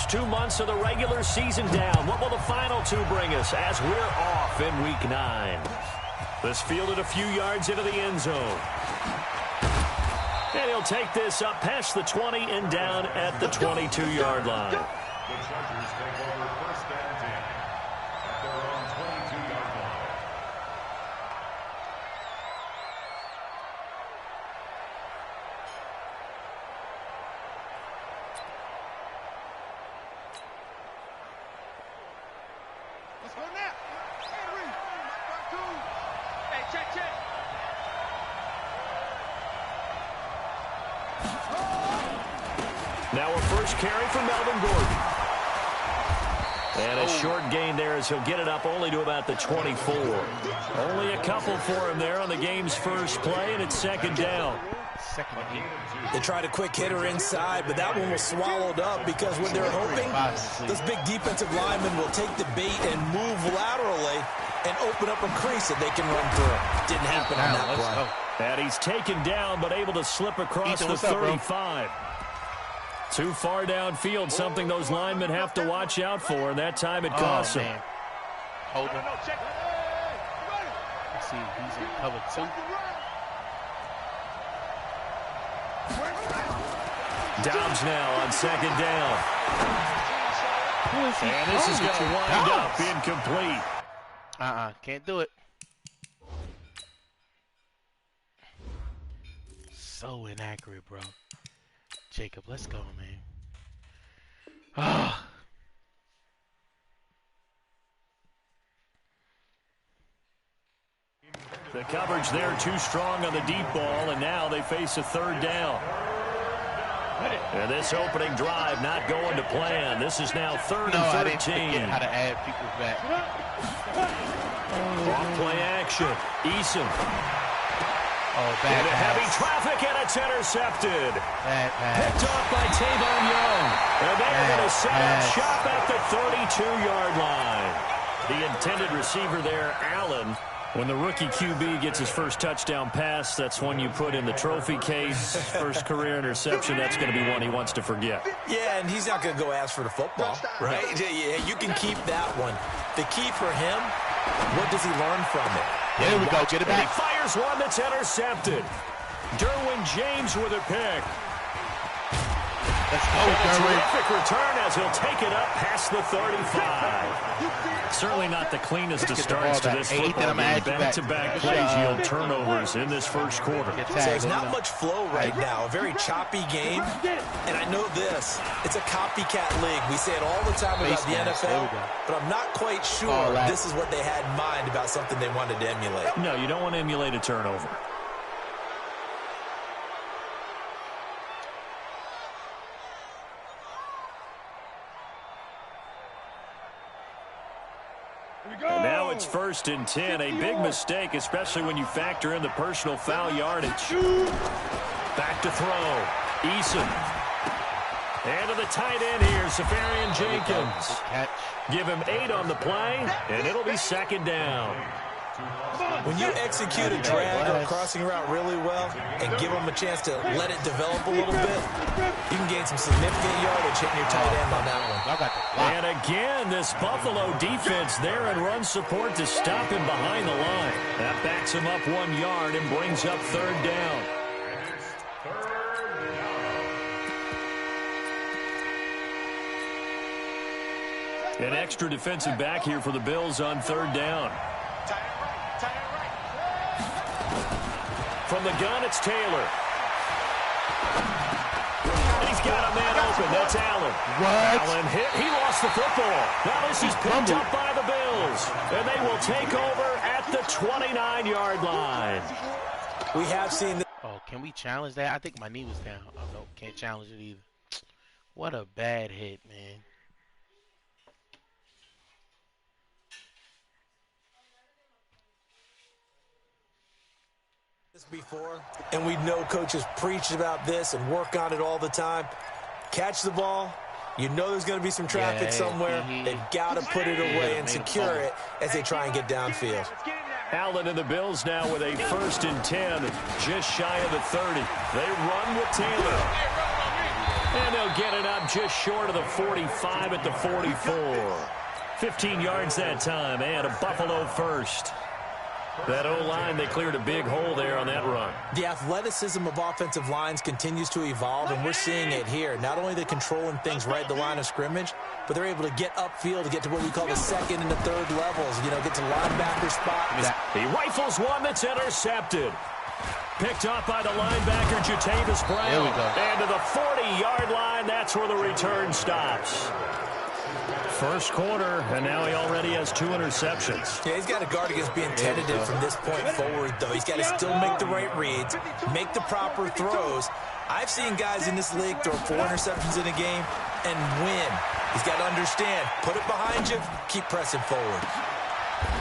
first 2 months of the regular season down. What will the final two bring us as we're off in Week 9? This fielded a few yards into the end zone. And he'll take this up past the 20 and down at the 22-yard line. The Chargers take over first and 10 at their own 22-yard line. Let's go now. Hey, check. Now a first carry for Melvin Gordon. And a short gain there as he'll get it up only to about the 24. Only a couple for him there on the game's first play, and it's second down. They tried a quick hitter inside, but that one was swallowed up because what they're hoping, those big defensive linemen will take the bait and move laterally and open up a crease that they can run through. Didn't happen on that play. And he's taken down, but able to slip across the 35. Too far downfield, something those linemen have to watch out for, and that time it costs him. Hold him. Let's see, he's in cover 2. Dobbs now on second down. And this is going to wind up incomplete. Can't do it. So inaccurate, bro. Jacob, let's go, man. The coverage there too strong on the deep ball, and now they face a third down. And this opening drive not going to plan. This is now 3rd and 13. I didn't forget how to add people back. Off play action. Eason. Bad pass. Heavy traffic, and it's intercepted. Bad pass. Picked off by Tavon Young. And they're going to set up shop at the 32-yard line. The intended receiver there, Allen. When the rookie QB gets his first touchdown pass, that's one you put in the trophy case. First career interception, that's going to be one he wants to forget. Yeah, and he's not going to go ask for the football, right? Yeah, you can keep that one. The key for him, what does he learn from it? There we go, get it back. He fires one that's intercepted. Derwin James with a pick. Let's go, Derwin. Terrific return as he'll take it up past the 35. Certainly not the cleanest of starts to this football game. Back-to-back plays yield turnovers in this first quarter. So there's not much flow right now. A very choppy game. And I know this. It's a copycat league. We say it all the time about the NFL. But I'm not quite sure this is what they had in mind about something they wanted to emulate. No, you don't want to emulate a turnover. And now it's 1st and 10. A big mistake, especially when you factor in the personal foul yardage. Back to throw. Eason. And to the tight end here, Safarian Jenkins. Give him 8 on the play, and it'll be second down. When you execute a drag or a crossing route really well and give them a chance to let it develop a little bit, you can gain some significant yardage hitting your tight end on that one. And again, this Buffalo defense there in run support to stop him behind the line. That backs him up 1 yard and brings up 3rd down. An extra defensive back here for the Bills on 3rd down. From the gun, it's Taylor. He's got a man open. That's Allen. Allen hit. He lost the football. Now this is picked up by the Bills. And they will take over at the 29-yard line. We have seen this. Oh, can we challenge that? I think my knee was down. Oh, no, can't challenge it either. What a bad hit, man. Before, and we know coaches preach about this and work on it all the time. Catch the ball. You know there's going to be some traffic somewhere. They've got to put it away and secure it as they try and get downfield. Allen and the Bills now with a 1st and 10, just shy of the 30. They run with Taylor. And they'll get it up just short of the 45 at the 44. 15 yards that time, and a Buffalo first. That O-line, they cleared a big hole there on that run. The athleticism of offensive lines continues to evolve, and we're seeing it here. Not only are they controlling things right at the line of scrimmage, but they're able to get upfield to get to what we call the second and the third levels. You know, get to linebacker spot. He rifles one that's intercepted. Picked off by the linebacker, Jatavis Brown. There we go. And to the 40-yard line, that's where the return stops. First quarter, and now he already has 2 interceptions. Yeah, he's got to guard against being tentative from this point forward, though. He's got to still make the right reads, make the proper throws. I've seen guys in this league throw 4 interceptions in a game and win. He's got to understand, put it behind you, keep pressing forward.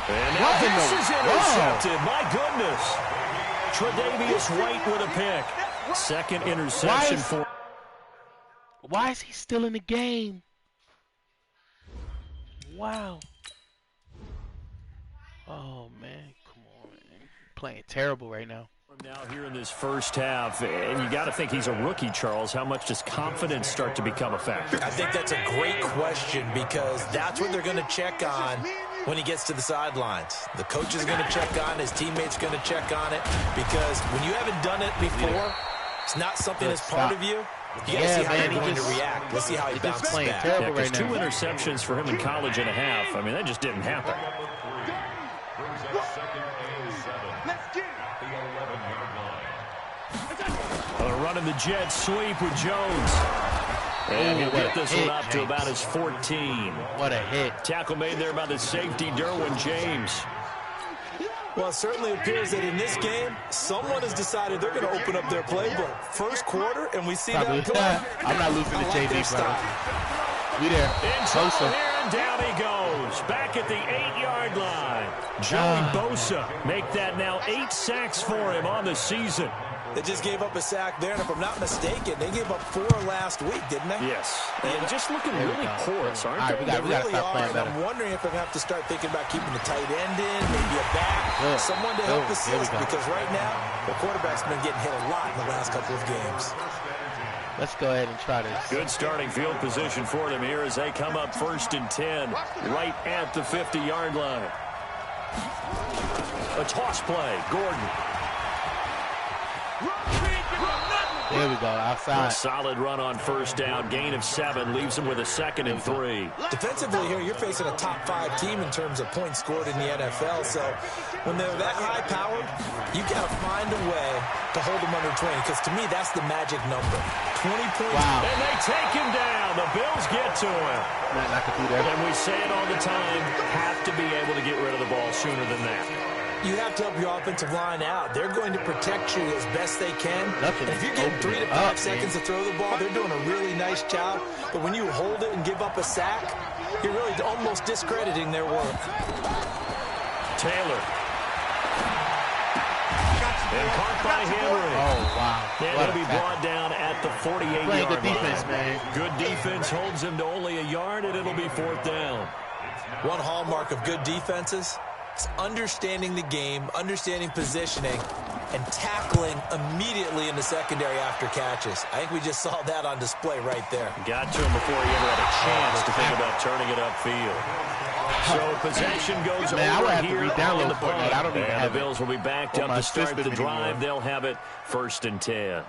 And now this is intercepted. My goodness. Tre'Davious White with a pick. Second interception for... Why is he still in the game? Wow. Oh, man. Come on, man. Playing terrible right now. Now here in this first half, and you got to think he's a rookie, Charles. How much does confidence start to become a factor? I think that's a great question because that's what they're going to check on when he gets to the sidelines. The coach is going to check on, his teammates going to check on it, because when you haven't done it before, it's not something that's part of you. You got to see how you're going to react. Let's see how he bounces back. Yeah, because 2 interceptions for him in college and a half. I mean, that just didn't happen. Running the jet sweep with Jones. And he'll get this one up to about his 14. What a hit. Tackle made there by the safety, Derwin James. Well, it certainly appears that in this game, someone has decided they're going to open up their playbook. First quarter, and we see that play. I'm not losing to JV, brother. We there. In trouble here, and down he goes. Back at the 8-yard line. Joey Bosa make that now 8 sacks for him on the season. They just gave up a sack there, and if I'm not mistaken, they gave up 4 last week, didn't they? Yes. And just looking really porous, aren't they? We gotta start playing better. I'm wondering if I have to start thinking about keeping the tight end in, maybe a back, someone to help assist, because right now, the quarterback's been getting hit a lot in the last couple of games. Let's go ahead and try this. Good starting field position for them here as they come up 1st and 10, right at the 50-yard line. A toss play, Gordon. There we go, outside. A solid run on first down. Gain of 7 leaves him with a 2nd and 3. Defensively here, you're facing a top 5 team in terms of points scored in the NFL. So when they're that high-powered, you got to find a way to hold them under 20. Because to me, that's the magic number. 20 points. Wow. And they take him down. The Bills get to him. I could do that. And we say it all the time, have to be able to get rid of the ball sooner than that. You have to help your offensive line out. They're going to protect you as best they can. And if you're getting 3 to 5 seconds to throw the ball, they're doing a really nice job. But when you hold it and give up a sack, you're really almost discrediting their work. Taylor. And caught by Henry. Oh, wow. And he'll be brought down at the 48-yard line. Good defense, man. Good defense holds him to only a yard, and it'll be 4th down. One hallmark of good defenses, it's understanding the game, understanding positioning, and tackling immediately in the secondary after catches. I think we just saw that on display right there. Got to him before he ever had a chance to think about turning it upfield. So possession goes over here on the punt. And the Bills will be backed up to start the drive. They'll have it 1st and 10.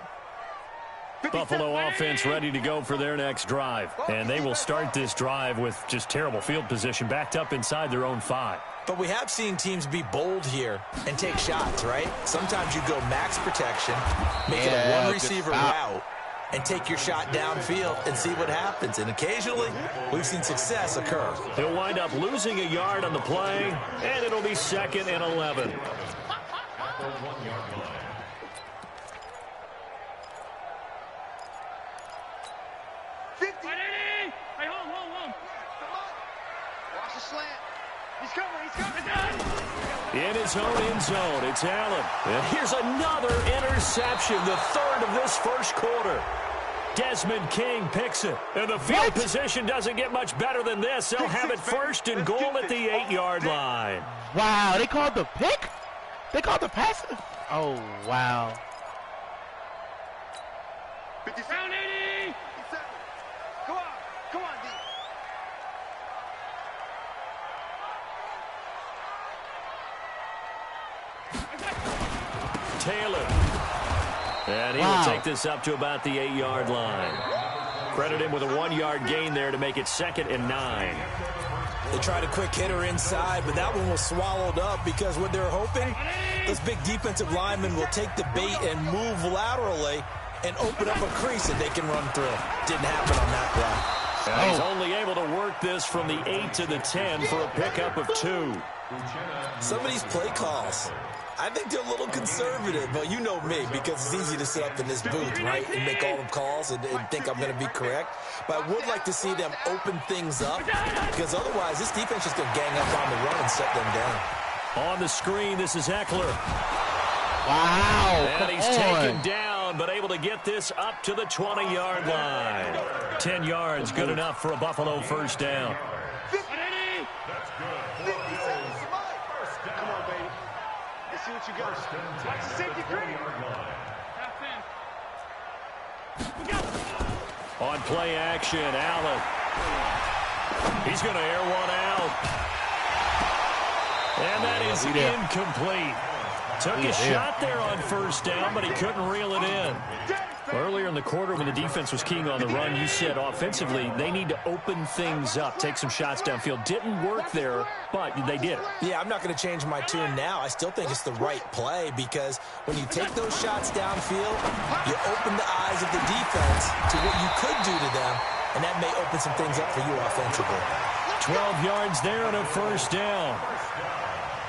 Buffalo offense ready to go for their next drive. And they will start this drive with just terrible field position, backed up inside their own 5. But we have seen teams be bold here and take shots, right? Sometimes you go max protection, make it a one-receiver route, and take your shot downfield and see what happens. And occasionally, we've seen success occur. He'll wind up losing a yard on the play, and it'll be 2nd and 11. In his own end zone, it's Allen. And here's another interception, the 3rd of this first quarter. Desmond King picks it. And the field position doesn't get much better than this. They'll have it 1st and goal at the 8-yard line. Wow, they called the pick? They called the pass? Oh, wow. 57, 80. Taylor. And he will take this up to about the 8-yard line. Credit him with a 1-yard gain there to make it 2nd and 9. They tried a quick hitter inside, but that one was swallowed up because what they're hoping, those big defensive linemen will take the bait and move laterally and open up a crease that they can run through. Didn't happen on that play. And he's only able to work this from the 8 to the 10 for a pickup of 2. Some of these play calls, I think they're a little conservative, but you know me, because it's easy to sit up in this booth, right, and make all the calls and think I'm going to be correct. But I would like to see them open things up, because otherwise this defense is going to gang up on the run and shut them down. On the screen, this is Eckler. Wow. And he's taken down, but able to get this up to the 20-yard line. 10 yards, good enough for a Buffalo first down. See what you got. Watch the safety creep. On play action, Allen. He's going to air one out. And that is incomplete. Took a shot there on first down, but he couldn't reel it in. Earlier in the quarter when the defense was keying on the run, you said offensively they need to open things up, take some shots downfield. Didn't work there, but they did it. Yeah, I'm not going to change my tune now. I still think it's the right play because when you take those shots downfield, you open the eyes of the defense to what you could do to them, and that may open some things up for you offensively. 12 yards there and a first down.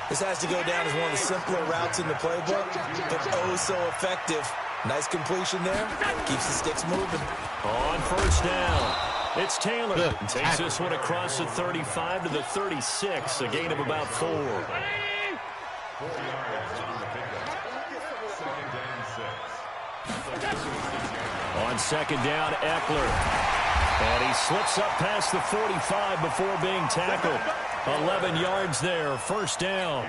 This has to go down as one of the simpler routes in the playbook, but oh so effective. Nice completion there. Keeps the sticks moving. On first down, it's Taylor. Takes this one across the 35 to the 36, a gain of about 4. On second down, Eckler. And he slips up past the 45 before being tackled. 11 yards there, first down.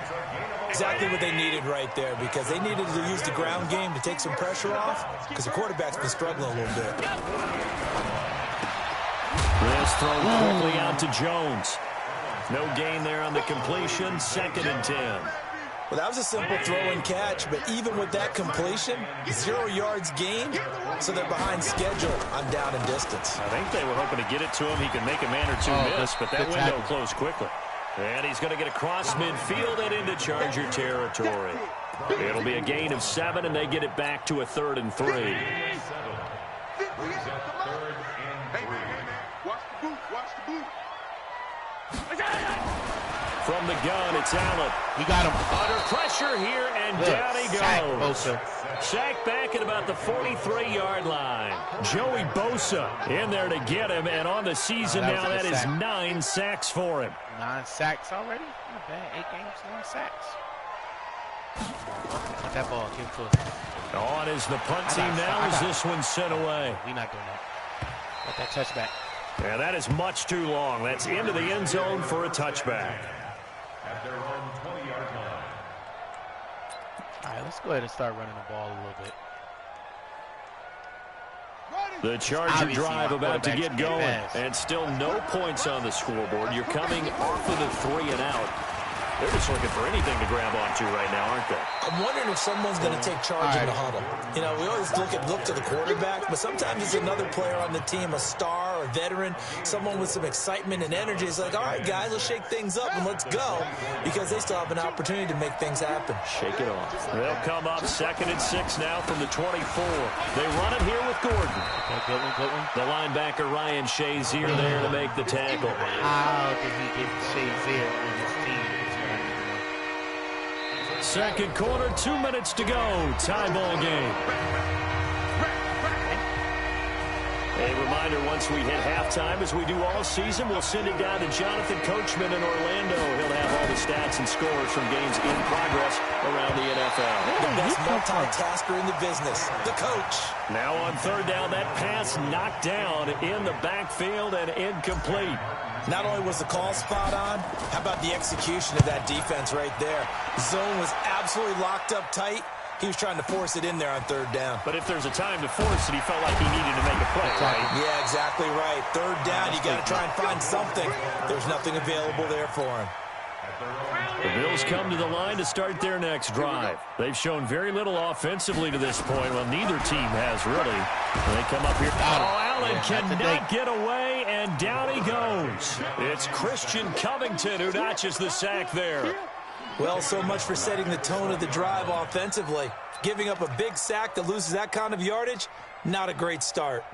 Exactly what they needed right there because they needed to use the ground game to take some pressure off because the quarterback's been struggling a little bit. This thrown quickly out to Jones. No gain there on the completion, 2nd and 10. Well, that was a simple throw and catch, but even with that completion, 0 yards gained, so they're behind schedule on down and distance. I think they were hoping to get it to him. He could make a man or two miss, but that window closed quickly. And he's going to get across midfield and into Charger territory. It'll be a gain of 7, and they get it back to a 3rd and 3. Watch the boot. Watch the boot. From the gun, it's Allen. We got him. Under pressure here, and down he goes. Sacked back at about the 43-yard line. Joey Bosa in there to get him, and on the season now, that is 9 sacks for him. 9 sacks already? Not bad. 8 games, 9 sacks. Let that ball give to us. On is the punt team now as this one's sent away. We're not doing that. Let that touchback. Yeah, that is much too long. That's into the end zone for a touchback. At their own 20-yard line. All right, let's go ahead and start running the ball a little bit. The Charger drive about to get going, and still no points on the scoreboard. You're coming off of the 3 and out. They're just looking for anything to grab onto right now, aren't they? I'm wondering if someone's going to take charge in the huddle. You know, we always look to the quarterback, but sometimes it's another player on the team, a star, a veteran, someone with some excitement and energy. It's like, all right, guys, let's shake things up and let's go, because they still have an opportunity to make things happen. Shake it off. They'll come up 2nd and 6 now from the 24. They run it here with Gordon. Okay, good one. The linebacker, Ryan Shazier, there to make the tackle. How did he get Shazier on his team? Second quarter, 2 minutes to go. Tie ball game. A reminder, once we hit halftime, as we do all season, we'll send it down to Jonathan Coachman in Orlando. He'll have all the stats and scores from games in progress around the NFL. The best multitasker in the business, the coach. Now on 3rd down, that pass knocked down in the backfield and incomplete. Not only was the call spot on, how about the execution of that defense right there? Zone was absolutely locked up tight. He was trying to force it in there on 3rd down. But if there's a time to force it, he felt like he needed to make a play, right? Yeah, exactly right. 3rd down, you got to try and find something. There's nothing available there for him. The Bills come to the line to start their next drive. They've shown very little offensively to this point. Well, neither team has really. They come up here. Oh, Allen cannot get away, and down he goes. It's Christian Covington who notches the sack there. Well, so much for setting the tone of the drive offensively. Giving up a big sack that loses that kind of yardage, not a great start.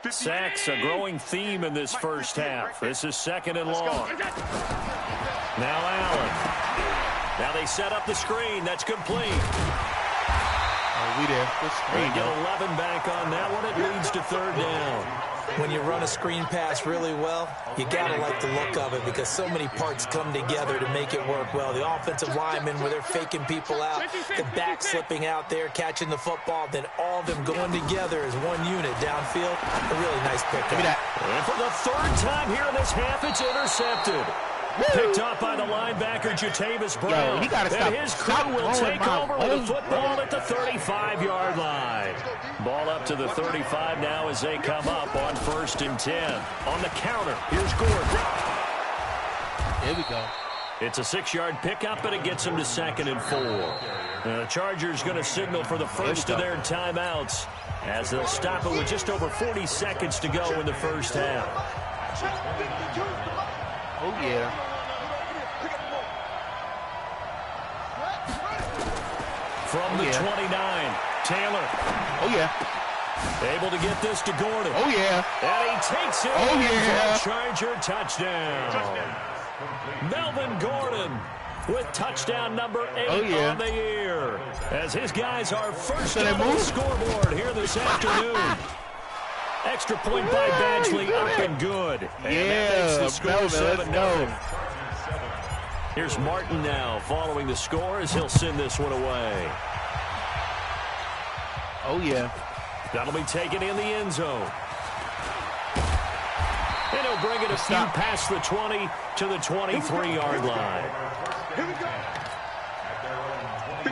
Sacks, a growing theme in this first half. This is second and long. Now Allen. Now they set up the screen. That's complete. Oh, we there. They get 11 back on that one. It leads to third down. When you run a screen pass really well, you got to like the look of it because so many parts come together to make it work well. The offensive linemen, where they're faking people out, the back slipping out there, catching the football, then all of them going together as one unit downfield. A really nice pick. And for the third time here in this half, it's intercepted. Picked up by the linebacker, Jatavis Brown. Yo, and his crew will take over with the football at the 35-yard line. Ball up to the 35 now as they come up on 1st and 10. On the counter, here's Gordon. Here we go. It's a 6-yard pickup, and it gets them to 2nd and 4. The Chargers going to signal for the first of their timeouts as they'll stop it with just over 40 seconds to go in the first half. Oh, yeah. From the 29, Taylor. Oh, yeah. Able to get this to Gordon. Oh, yeah. And he takes it. Oh, yeah. Charger touchdown. Melvin Gordon with touchdown number 8 on the year. As his guys are first on the scoreboard here this afternoon. Extra point by Badgley, up and good. And that makes the score 7-0. Here's Martin now following the score as he'll send this one away. Oh, yeah. That'll be taken in the end zone. And he'll bring it a few past the 20 to the 23-yard line.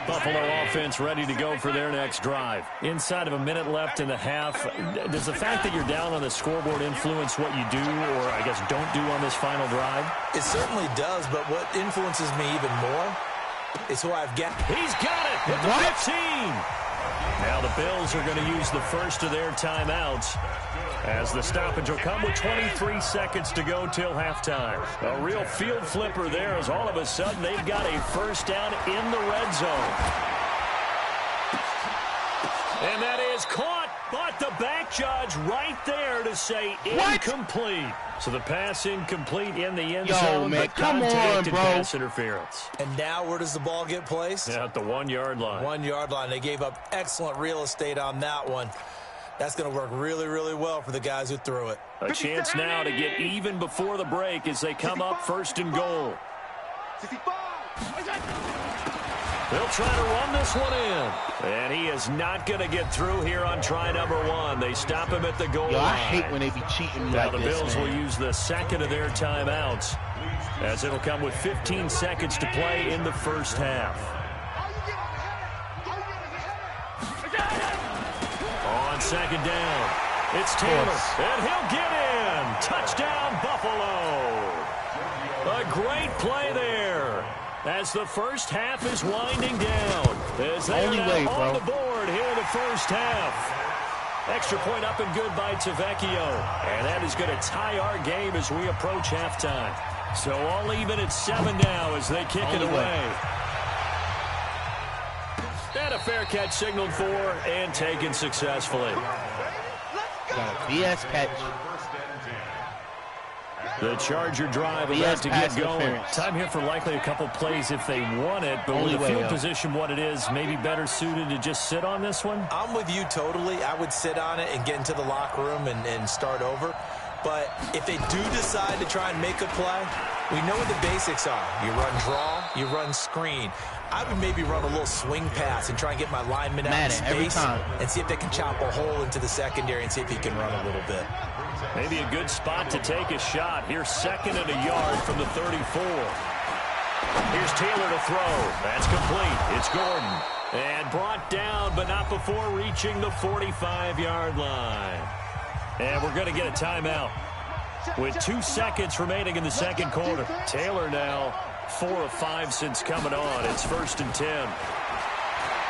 Buffalo offense ready to go for their next drive. Inside of a minute left in the half, does the fact that you're down on the scoreboard influence what you do or, I guess, don't do on this final drive? It certainly does, but what influences me even more is who I've got. He's got it at the 15. Now the Bills are going to use the first of their timeouts as the stoppage will come with 23 seconds to go till halftime. A real field flipper there as all of a sudden they've got a first down in the red zone. And that is caught, but the back judge right there to say incomplete. So the pass incomplete in the end zone. Man, come on, bro. Pass interference. And now where does the ball get placed? Yeah, at the 1-yard line. 1-yard line. They gave up excellent real estate on that one. That's going to work really, really well for the guys who threw it. A chance now to get even before the break as they come up 1st and goal. They'll try to run this one in. And he is not going to get through here on try number 1. They stop him at the goal line. I hate when they be cheating now like the this, Bills man. will use the second of their timeouts as it'll come with 15 seconds to play in the first half. On 2nd down, it's Taylor, and he'll get in. Touchdown, Buffalo. A great play there as the first half is winding down. As they are now on the board here in the first half. Extra point up and good by Tavecchio. And that is going to tie our game as we approach halftime. So all even at 7 now as they kick it away. And a fair catch signaled for and taken successfully. Got a BS catch. The Charger drive about to get going. Time here for likely a couple plays if they want it, but with the field position what it is, maybe better suited to just sit on this one? I'm with you totally. I would sit on it and get into the locker room and start over. But if they do decide to try and make a play, we know what the basics are. You run draw, you run screen. I would maybe run a little swing pass and try and get my lineman out in space and see if they can chop a hole into the secondary and see if he can run a little bit. Maybe a good spot to take a shot. Here's 2nd and a yard from the 34. Here's Taylor to throw. That's complete. It's Gordon. And brought down, but not before reaching the 45-yard line. And we're going to get a timeout. with 2 seconds remaining in the second quarter. Taylor now 4 of 5 since coming on. It's 1st and 10.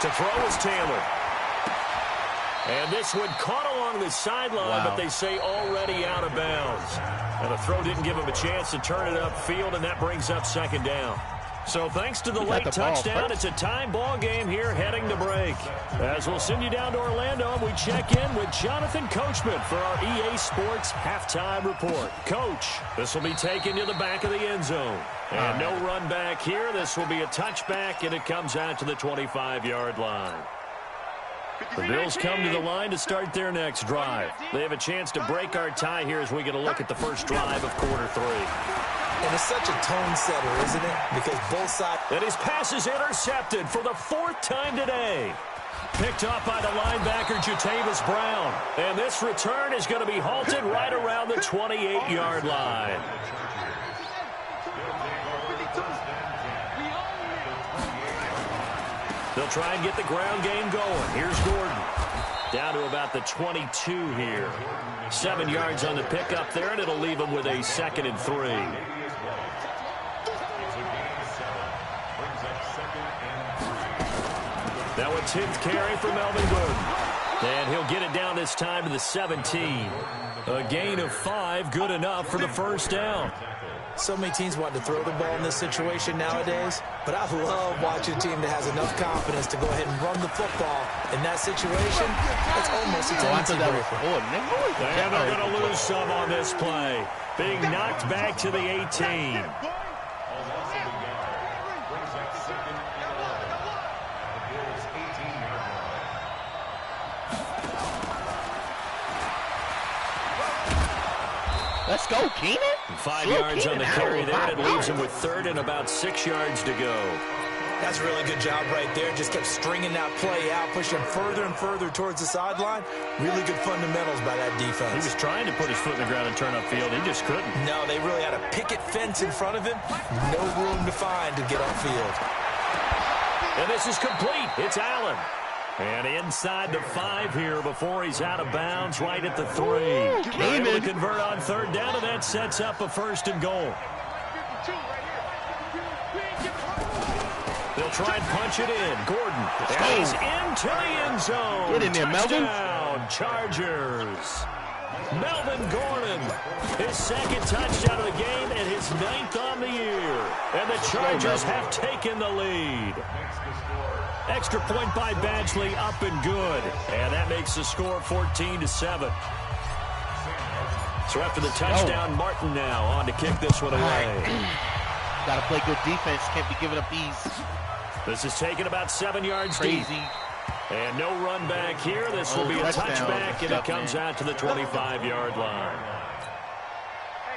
To throw is Taylor. And this one caught along the sideline, but they say already out of bounds. And the throw didn't give him a chance to turn it upfield, and that brings up 2nd down. So thanks to the late touchdown, it's a time ball game here heading to break. As we'll send you down to Orlando, and we check in with Jonathan Coachman for our EA Sports Halftime Report. Coach, this will be taken to the back of the end zone. And no run back here. This will be a touchback, and it comes out to the 25-yard line. The Bills come to the line to start their next drive. They have a chance to break our tie here as we get a look at the first drive of quarter 3. And it's such a tone setter, isn't it? Because both sides... And his pass is intercepted for the 4th time today. Picked off by the linebacker, Jatavis Brown. And this return is going to be halted right around the 28-yard line. They'll try and get the ground game going. Here's Gordon. Down to about the 22 here. 7 yards on the pickup there, and it'll leave him with a 2nd and 3. Now a 10th carry for Melvin Gordon. And he'll get it down this time to the 17. A gain of 5, good enough for the first down. So many teams want to throw the ball in this situation nowadays, but I love watching a team that has enough confidence to go ahead and run the football. In that situation, it's almost a tendency breaker. And they're going to lose some on this play. Being knocked back to the 18. Let's go, Keenan. 5 yards on the carry there, and it leaves him with 3rd and about 6 yards to go. That's a really good job right there. Just kept stringing that play out, pushing further and further towards the sideline. Really good fundamentals by that defense. He was trying to put his foot in the ground and turn upfield. He just couldn't. No, they really had a picket fence in front of him. No room to find to get upfield. And this is complete. It's Allen. And inside the 5 here before he's out of bounds, right at the 3. Able to convert on 3rd down, and that sets up a 1st and goal. They'll try and punch it in. Gordon. And he's into the end zone. Get in there, Melvin. Touchdown, Chargers. Melvin Gordon, his 2nd touchdown of the game and his 9th on the year. And the Chargers have taken the lead. Extra point by Badgley, up and good. And that makes the score 14-7. So after the touchdown, Martin now on to kick this one away. Got to play good defense. Can't be giving up these. This is taken about 7 yards deep. And no run back here. This will be a touchback, and it comes out to the 25-yard line.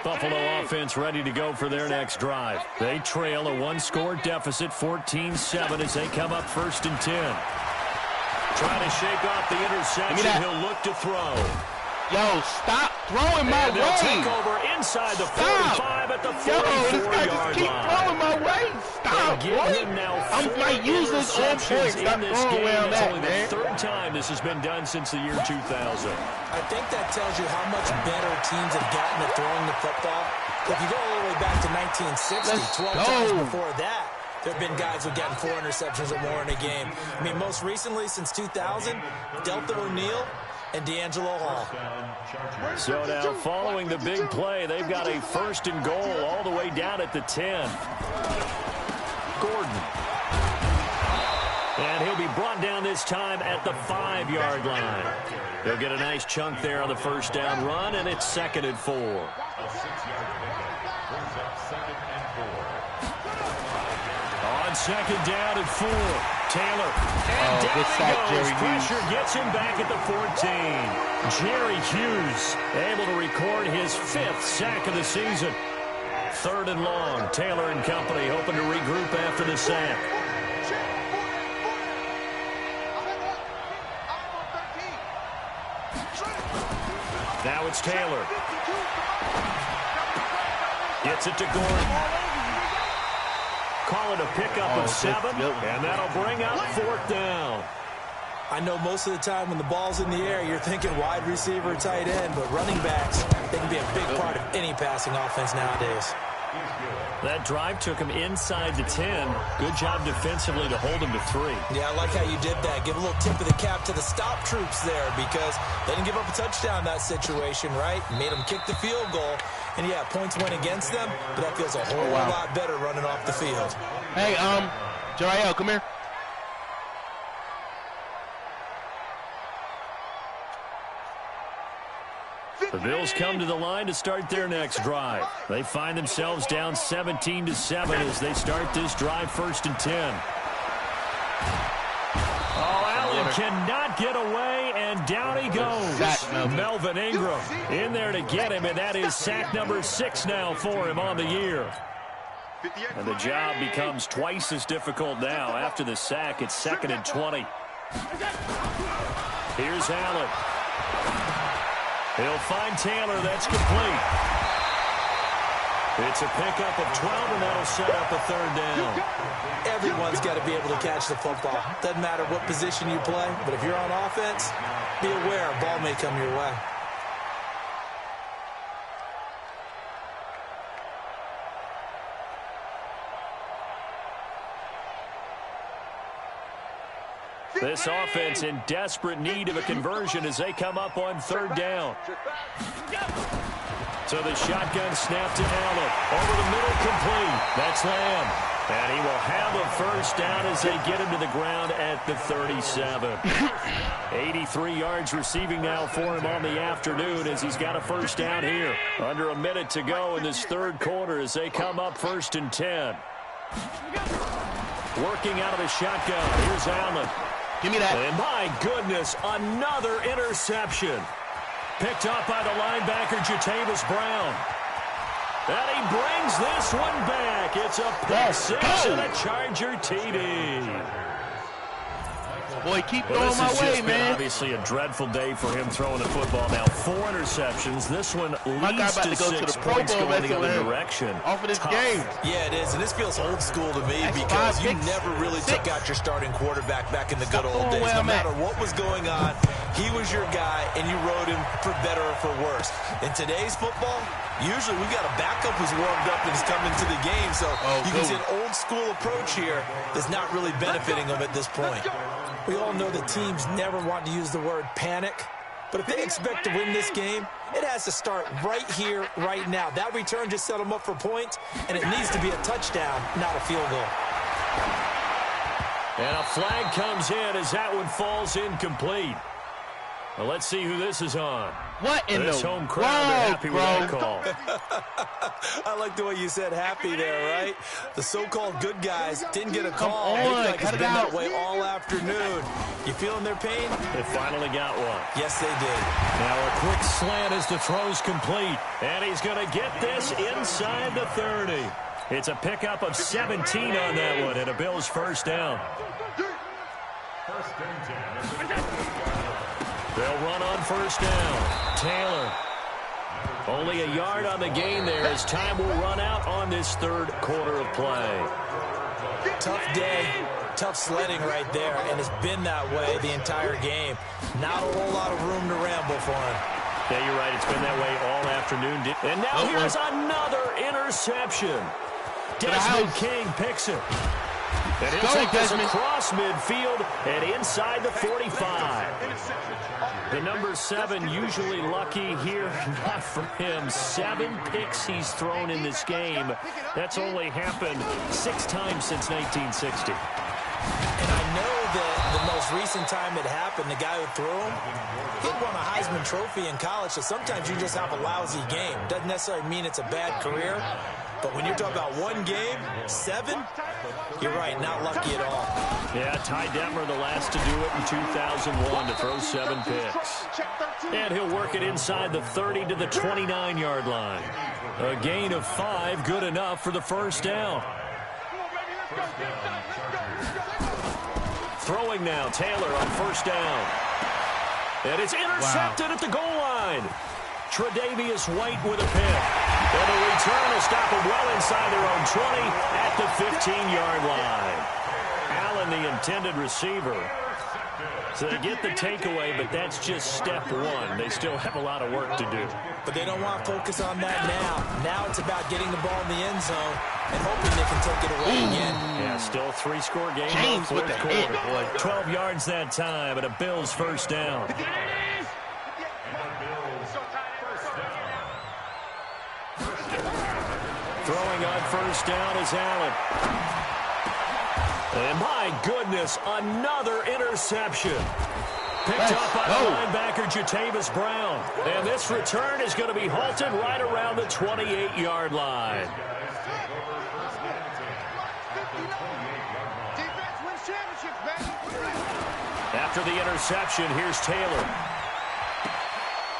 Buffalo offense ready to go for their next drive. They trail a 1-score deficit, 14-7, as they come up 1st and 10. Trying to shake off the interception. He'll look to throw. Yo, stop throwing my way. They'll take over inside the 45 at the 44-yard keep line. throwing my way. Stop, I'm like using on point. Stop throwing around that, only man. the 3rd time this has been done since the year 2000. I think that tells you how much better teams have gotten at throwing the football. If you go all the way back to 1960, 12 times before that, there have been guys who've gotten 4 interceptions or more in a game. I mean, most recently, since 2000, Delta O'Neal and D'Angelo Hall. So now, following the big play, they've got a 1st and goal all the way down at the 10. Gordon. And he'll be brought down this time at the 5-yard line. They'll get a nice chunk there on the 1st down run, and it's 2nd and 4. A 6-yard pickup brings up 2nd and 4. On 2nd down and 4. Taylor. And down good sack, he goes. Jerry Hughes. Pressure gets him back at the 14. Jerry Hughes able to record his 5th sack of the season. 3rd and long. Taylor and company hoping to regroup after the sack. Now it's Taylor. Gets it to Gordon. Call it a pickup of 7, and that'll bring up 4th down. I know most of the time when the ball's in the air, you're thinking wide receiver, tight end, but running backs, they can be a big part of any passing offense nowadays. That drive took him inside the 10. Good job defensively to hold him to 3. Yeah, I like how you did that. Give a little tip of the cap to the stop troops there because they didn't give up a touchdown in that situation, right? Made them kick the field goal. And, yeah, points went against them, but that feels a whole lot better running off the field. Hey, Jariel, come here. The Bills come to the line to start their next drive. They find themselves down 17-7 as they start this drive 1st and 10. Oh, Allen cannot get away, and down he goes. Melvin Ingram in there to get him, and that is sack number 6 now for him on the year. And the job becomes twice as difficult now. After the sack, it's 2nd and 20. Here's Allen. He'll find Taylor. That's complete. It's a pickup of 12, and that'll set up a 3rd down. Everyone's got to be able to catch the football. Doesn't matter what position you play, but if you're on offense, be aware a ball may come your way. This offense in desperate need of a conversion as they come up on 3rd down. So the shotgun snap to Allen. Over the middle, complete. That's Lamb. And he will have a 1st down as they get him to the ground at the 37. 83 yards receiving now for him on the afternoon as he's got a 1st down here. Under a minute to go in this 3rd quarter as they come up 1st and 10. Working out of the shotgun. Here's Allen. Give me that. And my goodness, another interception. Picked up by the linebacker, Jatavis Brown. And he brings this one back. It's a pick 6 and a Charger TD. Boy, keep throwing my way, man. Obviously a dreadful day for him throwing the football. Now 4 interceptions. This one leads to 6 points going the other direction. Off of this game. Yeah, it is, and this feels old school to me because you never really took out your starting quarterback back in the good old days. No matter what was going on, he was your guy, and you rode him for better or for worse. In today's football, usually we've got a backup who's warmed up and is coming to the game, so you can see an old school approach here that's not really benefiting them at this point. We all know that teams never want to use the word panic, but if they expect to win this game, it has to start right here, right now. That return just set them up for points, and it needs to be a touchdown, not a field goal. And a flag comes in as that one falls incomplete. Well, let's see who this is on. What in this the home crowd are happy with that call. I like the way you said happy there, right? The so-called good guys didn't get a call. It looks like it's been that way all afternoon. You feeling their pain? They finally got one. Yes, they did. Now a quick slant as the throw's complete. And he's going to get this inside the 30. It's a pickup of 17 on that one and a Bills 1st down. They'll run on 1st down. Taylor. Only a yard on the gain there as time will run out on this 3rd quarter of play. Tough day, tough sledding right there, and it's been that way the entire game. Not a whole lot of room to ramble for him. Yeah, you're right. It's been that way all afternoon. And now here's another interception. Desmond King picks it. And he'll take this across midfield and inside the 45. The number 7 usually lucky here. Not for him. 7 picks he's thrown in this game. That's only happened 6 times since 1960. And I know that the most recent time it happened, the guy who threw him, he won a Heisman Trophy in college, so sometimes you just have a lousy game. Doesn't necessarily mean it's a bad career, but when you're talking about one game, 7, you're right, not lucky at all. Yeah, Ty Detmer, the last to do it in 2001 to throw 7 picks. And he'll work it inside the 30 to the 29-yard line. A gain of 5, good enough for the 1st down. Throwing now, Taylor on 1st down. And it's intercepted at the goal line. Tre'Davious White with a pick. And the return will stop them well inside their own 20 at the 15-yard line. Allen, the intended receiver, So they get the takeaway, but that's just step one. They still have a lot of work to do. But they don't want to focus on that now. Now it's about getting the ball in the end zone and hoping they can take it away again. Yeah, still a 3-score game. James with the quarter. hit, boy. 12 yards that time, and a Bills first down. Throwing on first down is Allen. And my goodness, another interception. Picked up by linebacker Jatavis Brown. And this return is going to be halted right around the 28-yard line. After the interception, here's Taylor.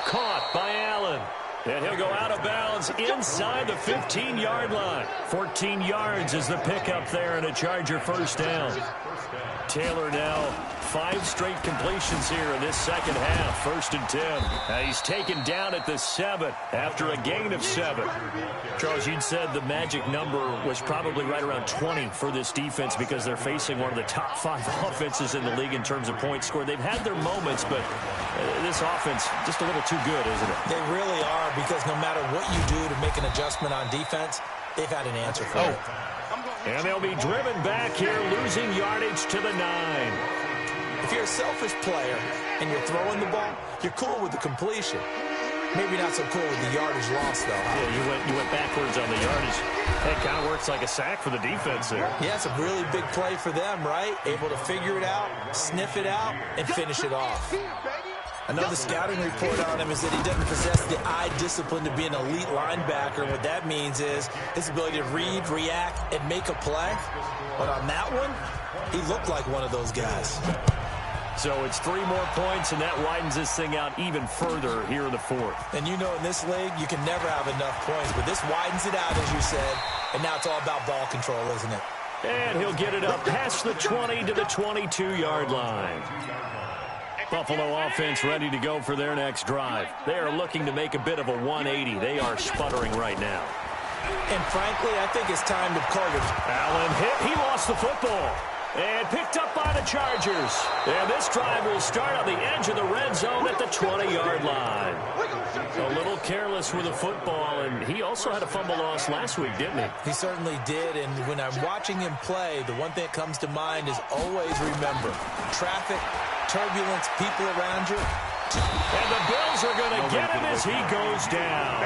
Caught by Allen. And he'll go out of bounds inside the 15-yard line. 14 yards is the pickup there, and a Charger first down. Taylor now 5 straight completions here in this second half. 1st and 10. He's taken down at the 7 after a gain of 7. Charles, you'd said the magic number was probably right around 20 for this defense because they're facing one of the top 5 offenses in the league in terms of points scored. They've had their moments, but this offense just a little too good, isn't it? They really are, because no matter what you do to make an adjustment on defense, they've had an answer for it. And they'll be driven back here, losing yardage to the 9. If you're a selfish player and you're throwing the ball, you're cool with the completion. Maybe not so cool with the yardage loss, though. Yeah, you went backwards on the yardage. It kind of works like a sack for the defense there. Yeah, it's a really big play for them, right? Able to figure it out, sniff it out, and finish it off. Another scouting report on him is that he doesn't possess the eye discipline to be an elite linebacker. What that means is his ability to read, react, and make a play. But on that one, he looked like one of those guys. So it's 3 more points, and that widens this thing out even further here in the 4th. And you know in this league, you can never have enough points. But this widens it out, as you said. And now it's all about ball control, isn't it? And he'll get it up past the 20 to the 22-yard line. Buffalo offense ready to go for their next drive. They are looking to make a bit of a 180. They are sputtering right now. And frankly, I think it's time to call it. Allen hit. He lost the football. And picked up by the Chargers. And this drive will start on the edge of the red zone at the 20-yard line. A little careless with the football, and he also had a fumble loss last week, didn't he? He certainly did, and when I'm watching him play, the one thing that comes to mind is always remember, traffic, turbulence, people around you. And the Bills are going to get him as he goes down.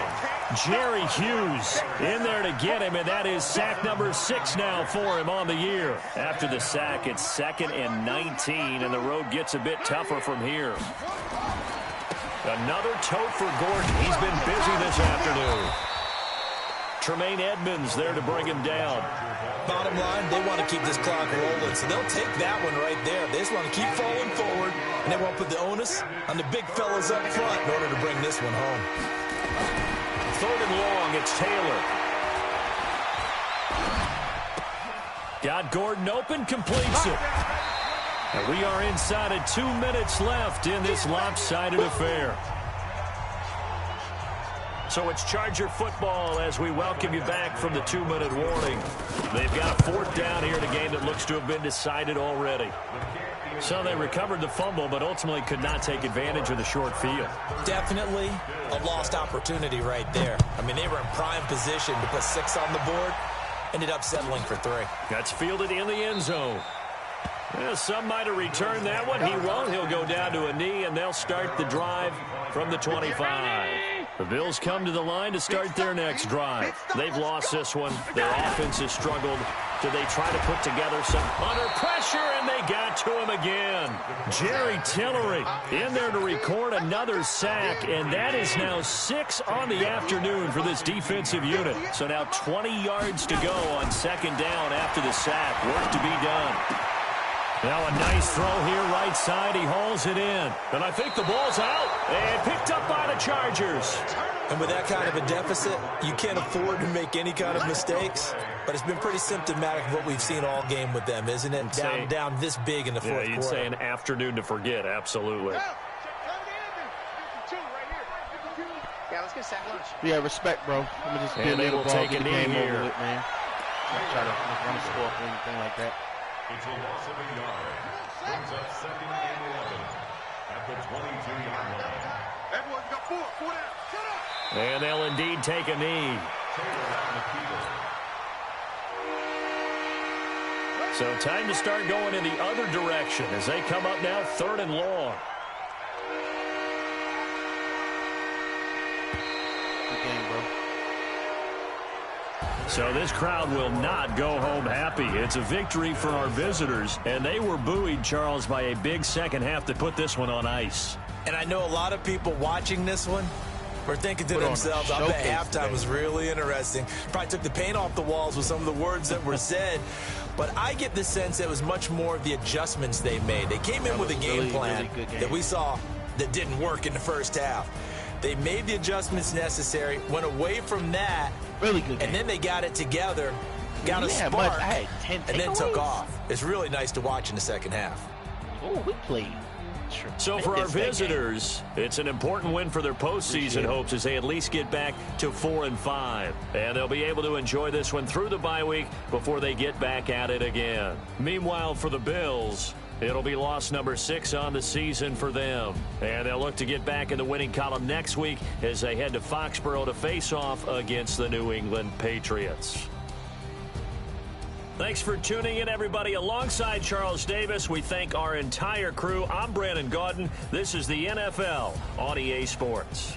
Jerry Hughes in there to get him, and that is sack number 6 now for him on the year. After the sack, it's 2nd and 19, and the road gets a bit tougher from here. Another tote for Gordon. He's been busy this afternoon. Tremaine Edmonds there to bring him down. Bottom line, they want to keep this clock rolling, so they'll take that one right there. They just want to keep falling forward, and they won't put the onus on the big fellas up front in order to bring this one home. 3rd and long, it's Taylor. Got Gordon open, completes it. And we are inside of 2 minutes left in this lopsided affair. So it's Charger football as we welcome you back from the 2-minute warning. They've got a 4th down here in a game that looks to have been decided already. So they recovered the fumble, but ultimately could not take advantage of the short field. Definitely a lost opportunity right there. I mean, they were in prime position to put 6 on the board. Ended up settling for 3. That's fielded in the end zone. Well, some might have returned that one. He won't. He'll go down to a knee, and they'll start the drive from the 25. The Bills come to the line to start their next drive. They've lost this one. Their offense has struggled. Do they try to put together some under pressure, and they got to him again. Jerry Tillery in there to record another sack, and that is now 6 on the afternoon for this defensive unit. So now 20 yards to go on 2nd down after the sack. Work to be done. Now a nice throw here right side. He hauls it in. And I think the ball's out. And picked up by the Chargers. And with that kind of a deficit, you can't afford to make any kind of mistakes. But it's been pretty symptomatic of what we've seen all game with them, isn't it? Down this big in the 4th quarter. Yeah, you'd say an afternoon to forget. Absolutely. Yeah, let's get sack lunch. Yeah, respect, bro. Let me just and they will take a knee here. Over with, man. Try to run a score or anything like that. It's a loss of a yard. Brings up 2nd and 11 at the 22-yard line. Everyone's got four down. Shut up. And they'll indeed take a knee. Taylor on the field. So time to start going in the other direction as they come up now 3rd and long. Good game, bro. So this crowd will not go home happy. It's a victory for our visitors, and they were buoyed, Charles, by a big second half that put this one on ice. And I know a lot of people watching this one were thinking to themselves, I bet halftime was really interesting. Probably took the paint off the walls with some of the words that were said. But I get the sense that it was much more of the adjustments they made. They came in with a game plan that we saw that didn't work in the first half. They made the adjustments necessary, went away from that, really good game. And then they got it together, got a spark, and then took off. It's really nice to watch in the second half. Oh, we played. So for our visitors, it's an important win for their postseason hopes as they at least get back to 4-5. And they'll be able to enjoy this one through the bye week before they get back at it again. Meanwhile, for the Bills, it'll be loss number 6 on the season for them. And they'll look to get back in the winning column next week as they head to Foxborough to face off against the New England Patriots. Thanks for tuning in, everybody. Alongside Charles Davis, we thank our entire crew. I'm Brandon Gaudin. This is the NFL on EA Sports.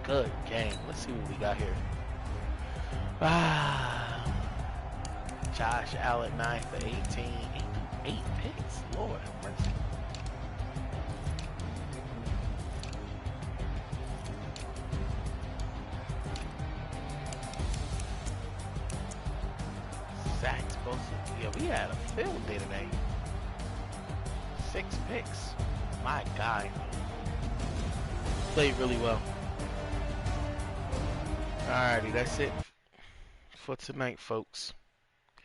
Good game. Let's see what we got here. Josh Allen 9 for 18. 8 picks. Lord have mercy. Zach's supposed to. Yeah, we had a field day today. 6 picks. My guy. Played really well. Alrighty, that's it for tonight, folks.